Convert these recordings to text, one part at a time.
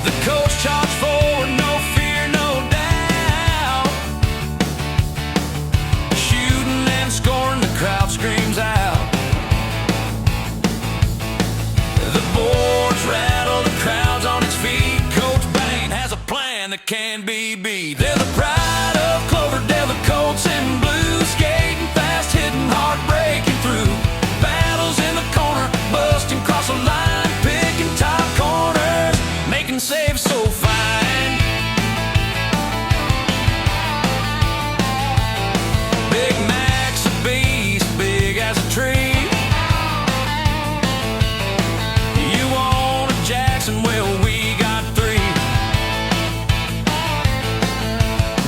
The Colts charge forward, no fear, no doubt. Shooting and scoring, the crowd screams out. The boards rattle, the crowd's on its feet. Coach Bain has a plan that can be beat. They're the pride of Cloverdale, the Colts in blue, skating fast, hitting hard, breaking through. Battles in the corner, busting across the line, picking top corners, making saves so fine. Big Mac's a beast, big as a tree. You want a Jackson, well we got three.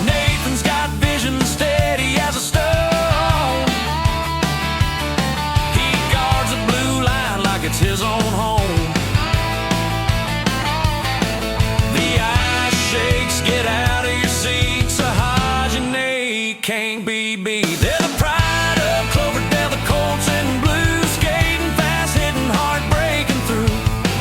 Nathan's got vision, steady as a stone. He guards the blue line like it's his own home. The ice shakes, get out of your seat. Sahaj and Nate can't be beat. They're the pride of Cloverdale, the Colts in blue, skating fast, hitting hard, breaking through.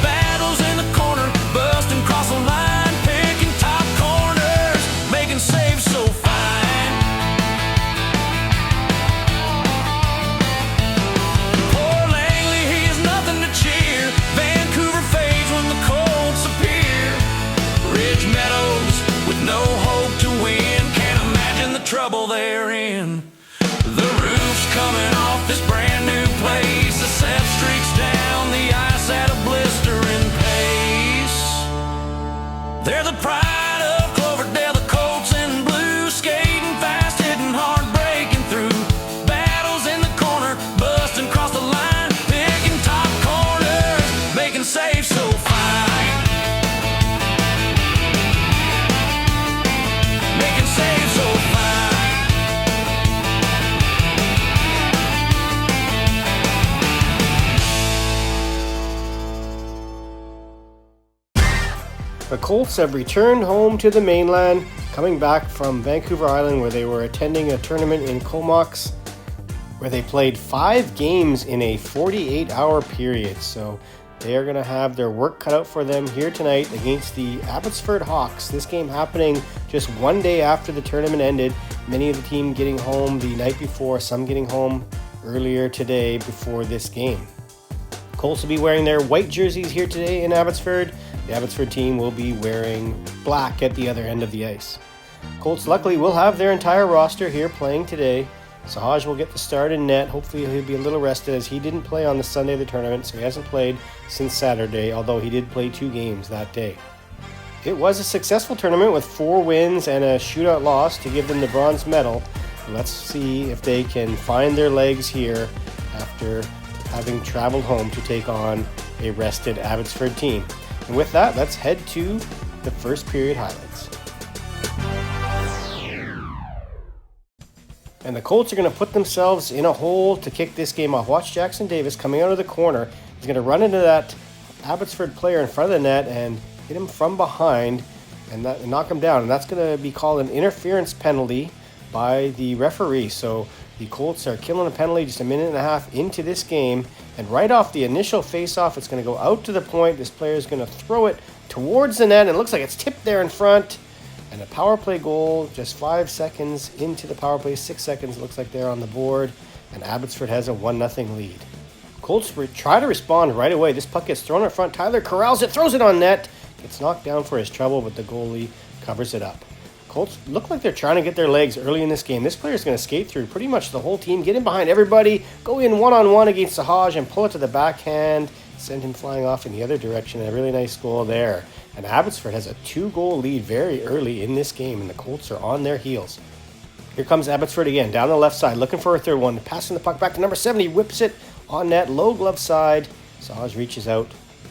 Battles in the corner, busting across the line, picking top corners, making saves so fine. Poor Langley, he is nothing to cheer. Vancouver fades when the Colts appear. Ridge Meadows with no hope to win, can't imagine the trouble they're in. The roof's coming off this brand new place. The set streaks down the ice at a blistering pace. They're the pride of Cloverdale, the Colts in blue, skating fast, hitting hard, breaking through. Battles in the corner, busting across the line, picking top corners, making saves so fine. Making saves so fine. The Colts have returned home to the mainland, coming back from Vancouver Island where they were attending a tournament in Comox where they played 5 games in a 48-hour period. So they are going to have their work cut out for them here tonight against the Abbotsford Hawks. This game happening just one day after the tournament ended. Many of the team getting home the night before, some getting home earlier today before this game. Colts will be wearing their white jerseys here today in Abbotsford. The Abbotsford team will be wearing black at the other end of the ice. Colts luckily will have their entire roster here playing today. Sahaj will get the start in net. Hopefully he'll be a little rested as he didn't play on the Sunday of the tournament, so he hasn't played since Saturday, although he did play 2 games that day. It was a successful tournament with 4 wins and a shootout loss to give them the bronze medal. Let's see if they can find their legs here after having traveled home to take on a rested Abbotsford team. And with that, let's head to the first period highlights. And the Colts are going to put themselves in a hole to kick this game off. Watch Jackson Davis coming out of the corner. He's going to run into that Abbotsford player in front of the net and hit him from behind and knock him down. And that's going to be called an interference penalty by the referee. So the Colts are killing a penalty just a minute and a half into this game. And right off the initial face-off, it's going to go out to the point. This player is going to throw it towards the net. And it looks like it's tipped there in front. And a power play goal just 5 seconds into the power play. 6 seconds looks like they're on the board. And Abbotsford has a 1-0 lead. Colts try to respond right away. This puck gets thrown in front. Tyler corrals it, throws it on net. Gets knocked down for his trouble, but the goalie covers it up. Colts look like they're trying to get their legs early in this game. This player is going to skate through pretty much the whole team, get in behind everybody, go in one-on-one against Sahaj and pull it to the backhand, send him flying off in the other direction. A really nice goal there. And Abbotsford has a 2-goal lead very early in this game, and the Colts are on their heels. Here comes Abbotsford again, down the left side, looking for a third one, passing the puck back to number 7. He whips it on net, low glove side. Sahaj reaches out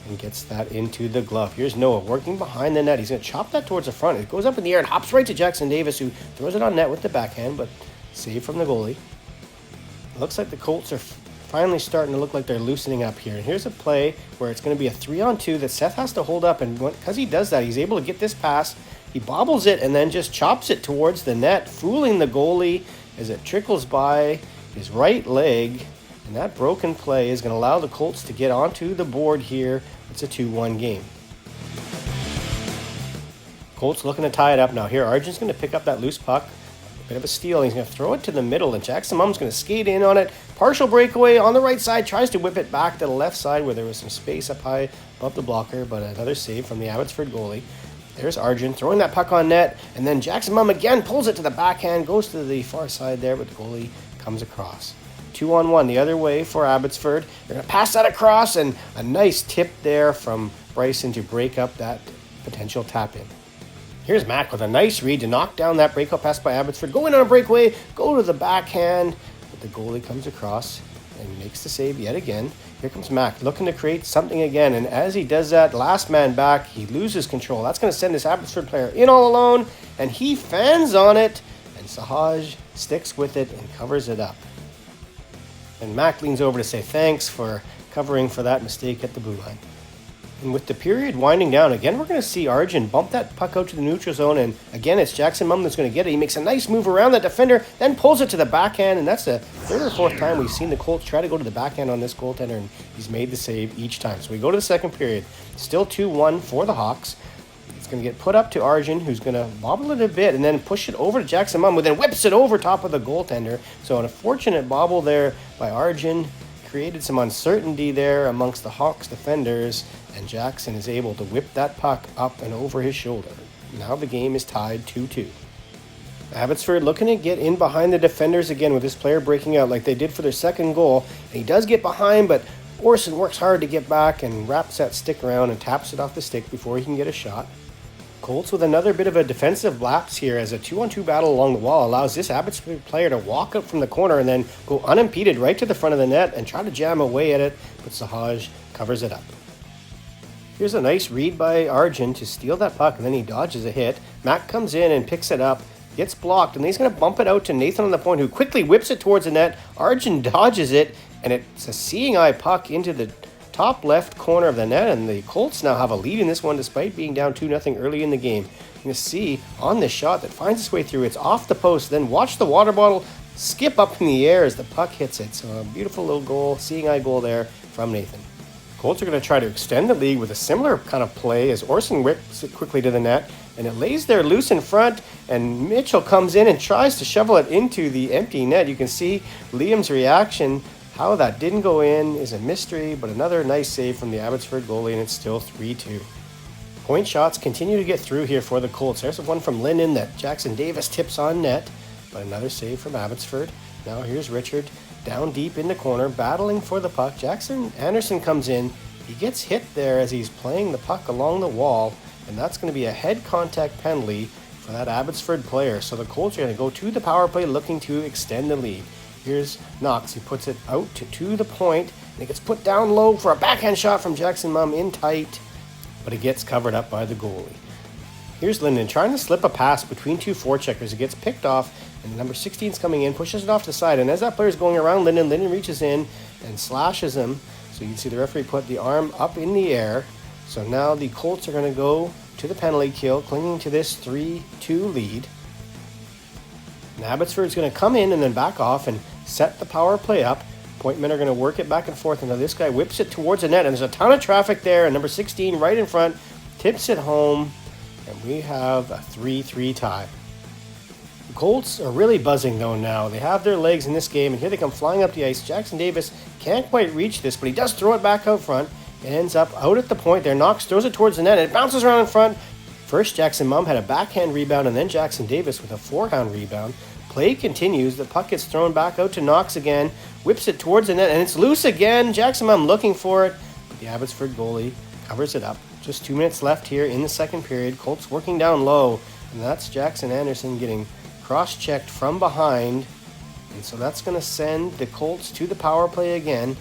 and gets that into the glove. Here's Noah working behind the net. He's going to chop that towards the front. It goes up in the air and hops right to Jackson Davis, who throws it on net with the backhand, but saved from the goalie. It looks like the Colts are finally starting to look like they're loosening up here. And here's a play where it's going to be a 3-on-2 that Seth has to hold up, and because he does that, he's able to get this pass. He bobbles it and then just chops it towards the net, fooling the goalie as it trickles by his right leg. And that broken play is going to allow the Colts to get onto the board here. It's a 2-1 game. Colts looking to tie it up now. Here, Arjun's going to pick up that loose puck. A bit of a steal. He's going to throw it to the middle, and Jackson Mum's going to skate in on it. Partial breakaway on the right side. Tries to whip it back to the left side where there was some space up high above the blocker, but another save from the Abbotsford goalie. There's Arjun throwing that puck on net, and then Jackson Mum again pulls it to the backhand, goes to the far side there, but the goalie comes across. 2-on-1 the other way for Abbotsford. They're going to pass that across, and a nice tip there from Bryson to break up that potential tap-in. Here's Mac with a nice read to knock down that breakout pass by Abbotsford. Go in on a breakaway, go to the backhand, but the goalie comes across and makes the save yet again. Here comes Mac looking to create something again, and as he does that, last man back, he loses control. That's going to send this Abbotsford player in all alone, and he fans on it, and Sahaj sticks with it and covers it up. And Mac leans over to say thanks for covering for that mistake at the blue line. And with the period winding down, again, we're going to see Arjun bump that puck out to the neutral zone. And again, it's Jackson Mum that's going to get it. He makes a nice move around that defender, then pulls it to the backhand. And that's the third or fourth time we've seen the Colts try to go to the backhand on this goaltender. And he's made the save each time. So we go to the second period. Still 2-1 for the Hawks. It's going to get put up to Arjun, who's going to bobble it a bit and then push it over to Jackson Mum, who then whips it over top of the goaltender. So an unfortunate bobble there by Arjun created some uncertainty there amongst the Hawks defenders, and Jackson is able to whip that puck up and over his shoulder. Now the game is tied 2-2. Abbotsford looking to get in behind the defenders again with this player breaking out like they did for their second goal. And he does get behind, but Orson works hard to get back and wraps that stick around and taps it off the stick before he can get a shot. Colts with another bit of a defensive lapse here as a 2-on-2 battle along the wall allows this Abbotsford player to walk up from the corner and then go unimpeded right to the front of the net and try to jam away at it, but Sahaj covers it up. Here's a nice read by Arjun to steal that puck, and then he dodges a hit. Mac comes in and picks it up, gets blocked, and he's going to bump it out to Nathan on the point, who quickly whips it towards the net. Arjun dodges it, and it's a seeing eye puck into the top left corner of the net, and the Colts now have a lead in this one despite being down 2-0 early in the game. You can see on this shot that finds its way through, it's off the post, then watch the water bottle skip up in the air as the puck hits it. So a beautiful little goal, seeing eye goal there from Nathan. Colts are going to try to extend the lead with a similar kind of play as Orson whips it quickly to the net, and it lays there loose in front, and Mitchell comes in and tries to shovel it into the empty net. You can see Liam's reaction. How that didn't go in is a mystery, but another nice save from the Abbotsford goalie, and it's still 3-2. Point shots continue to get through here for the Colts. There's one from Linden that Jackson Davis tips on net, but another save from Abbotsford. Now here's Richard down deep in the corner, battling for the puck. Jackson Anderson comes in. He gets hit there as he's playing the puck along the wall, and that's going to be a head contact penalty for that Abbotsford player. So the Colts are going to go to the power play looking to extend the lead. Here's Knox. He puts it out to the point, and it gets put down low for a backhand shot from Jackson Mum in tight, but it gets covered up by the goalie. Here's Linden trying to slip a pass between two forecheckers. It gets picked off, and number 16 is coming in, pushes it off the side, and as that player is going around Linden, Linden reaches in and slashes him. So you can see the referee put the arm up in the air. So now the Colts are going to go to the penalty kill, clinging to this 3-2 lead. And Abbotsford's going to come in and then back off and set the power play up. Point men are going to work it back and forth, and now this guy whips it towards the net, and there's a ton of traffic there, and number 16 right in front tips it home, and we have a 3-3 tie. The Colts are really buzzing though now. They have their legs in this game, and here they come flying up the ice. Jackson Davis can't quite reach this, but he does throw it back out front. It ends up out at the point there. Knox throws it towards the net, and it bounces around in front. First, Jackson Mum had a backhand rebound, and then Jackson Davis with a forehand rebound. Play continues. The puck gets thrown back out to Knox again, whips it towards the net, and it's loose again. Jackson Mum looking for it, but the Abbotsford goalie covers it up. Just 2 minutes left here in the second period. Colts working down low, and that's Jackson Anderson getting cross-checked from behind, and so that's going to send the Colts to the power play again.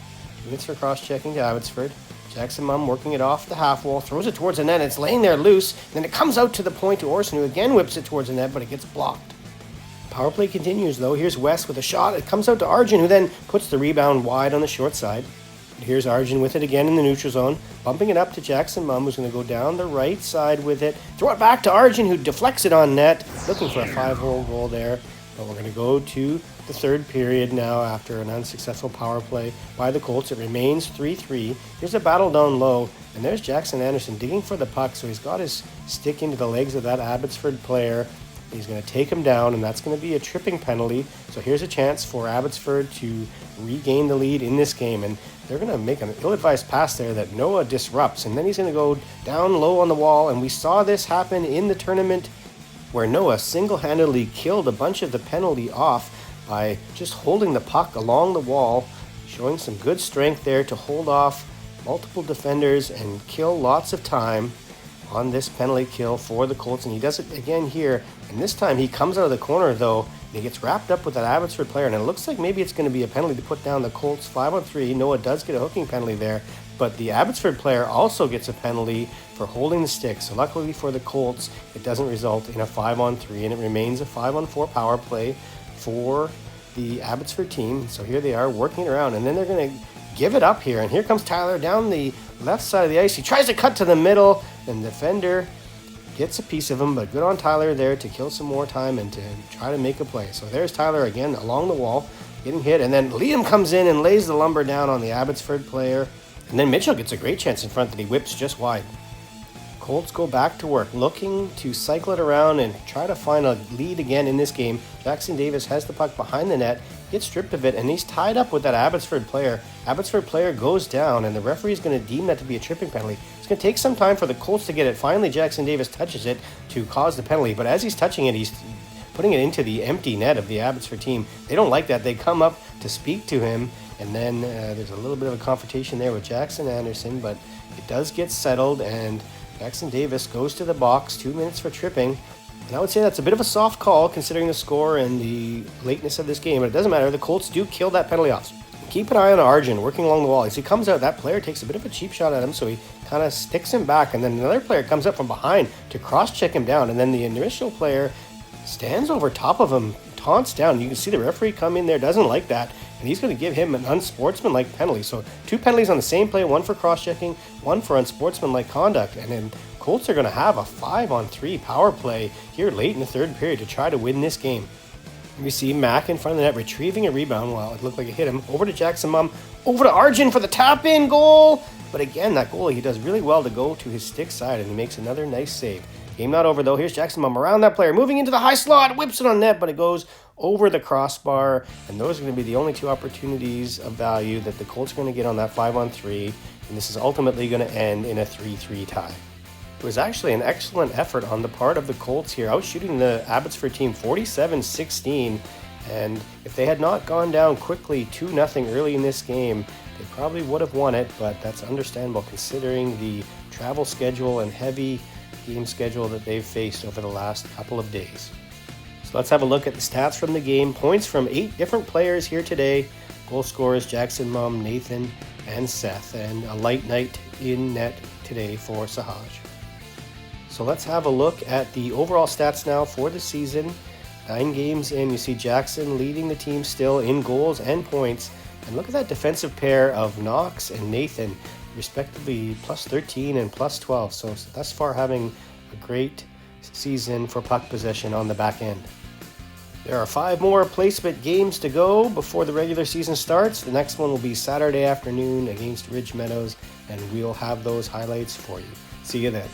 Minutes for cross-checking to Abbotsford. Jackson Mum working it off the half wall, throws it towards the net, it's laying there loose, then it comes out to the point to Orson, who again whips it towards the net, but it gets blocked. Power play continues though. Here's West with a shot. It comes out to Arjun, who then puts the rebound wide on the short side. Here's Arjun with it again in the neutral zone, bumping it up to Jackson Mum, who's going to go down the right side with it. Throw it back to Arjun, who deflects it on net, looking for a 5-hole goal there. But we're going to go to the third period now after an unsuccessful power play by the Colts. It remains 3-3. Here's a battle down low. And there's Jackson Anderson digging for the puck, so he's got his stick into the legs of that Abbotsford player. He's going to take him down, and that's going to be a tripping penalty. So here's a chance for Abbotsford to regain the lead in this game. And they're going to make an ill-advised pass there that Noah disrupts. And then he's going to go down low on the wall. And we saw this happen in the tournament where Noah single-handedly killed a bunch of the penalty off by just holding the puck along the wall, showing some good strength there to hold off multiple defenders and kill lots of time on this penalty kill for the Colts. And he does it again here, and this time he comes out of the corner though, and he gets wrapped up with that Abbotsford player, and it looks like maybe it's going to be a penalty to put down the Colts 5-on-3. Noah does get a hooking penalty there, but the Abbotsford player also gets a penalty for holding the stick. So luckily for the Colts, it doesn't result in a 5-on-3, and it remains a 5-on-4 power play for the Abbotsford team. So here they are working it around, and then they're going to give it up here, and here comes Tyler down the left side of the ice. He tries to cut to the middle, and the defender gets a piece of him, but good on Tyler there to kill some more time and to try to make a play. So there's Tyler again along the wall getting hit, and then Liam comes in and lays the lumber down on the Abbotsford player, and then Mitchell gets a great chance in front that he whips just wide. Colts go back to work, looking to cycle it around and try to find a lead again in this game. Jackson Davis has the puck behind the net, gets stripped of it, and he's tied up with that Abbotsford player. Abbotsford player goes down, and the referee is going to deem that to be a tripping penalty. It's going to take some time for the Colts to get it. Finally, Jackson Davis touches it to cause the penalty, but as he's touching it, he's putting it into the empty net of the Abbotsford team. They don't like that. They come up to speak to him, and then there's a little bit of a confrontation there with Jackson Anderson, but it does get settled, and Jackson Davis goes to the box, 2 minutes for tripping. And I would say that's a bit of a soft call considering the score and the lateness of this game, but it doesn't matter. The Colts do kill that penalty off. Keep an eye on Arjun working along the wall. As he comes out, that player takes a bit of a cheap shot at him, so he kind of sticks him back, and then another player comes up from behind to cross-check him down, and then the initial player stands over top of him, taunts down. You can see the referee come in there, doesn't like that, and he's going to give him an unsportsmanlike penalty. So 2 penalties on the same play, one for cross-checking, one for unsportsmanlike conduct, and then Colts are going to have a 5-on-3 power play here late in the third period to try to win this game. We see Mack in front of the net retrieving a rebound. Well, it looked like it hit him. Over to Jackson Mum, over to Arjun for the tap-in goal. But again, that goalie, he does really well to go to his stick side, and he makes another nice save. Game not over though. Here's Jackson Mum around that player, moving into the high slot, whips it on net, but it goes over the crossbar, and those are going to be the only 2 opportunities of value that the Colts are going to get on that 5-on-3, and this is ultimately going to end in a 3-3 tie. It was actually an excellent effort on the part of the Colts here, outshooting the Abbotsford team 47-16, and if they had not gone down quickly 2-0 early in this game, they probably would have won it, but that's understandable considering the travel schedule and heavy game schedule that they've faced over the last couple of days. So let's have a look at the stats from the game. Points from 8 different players here today. Goal scorers Jackson Mum, Nathan, and Seth, and a light night in net today for Sahaj. So let's have a look at the overall stats now for the season. 9 games in, you see Jackson leading the team still in goals and points. And look at that defensive pair of Knox and Nathan, respectively plus 13 and plus 12. So thus far having a great season for puck possession on the back end. There are 5 more placement games to go before the regular season starts. The next one will be Saturday afternoon against Ridge Meadows, and we'll have those highlights for you. See you then.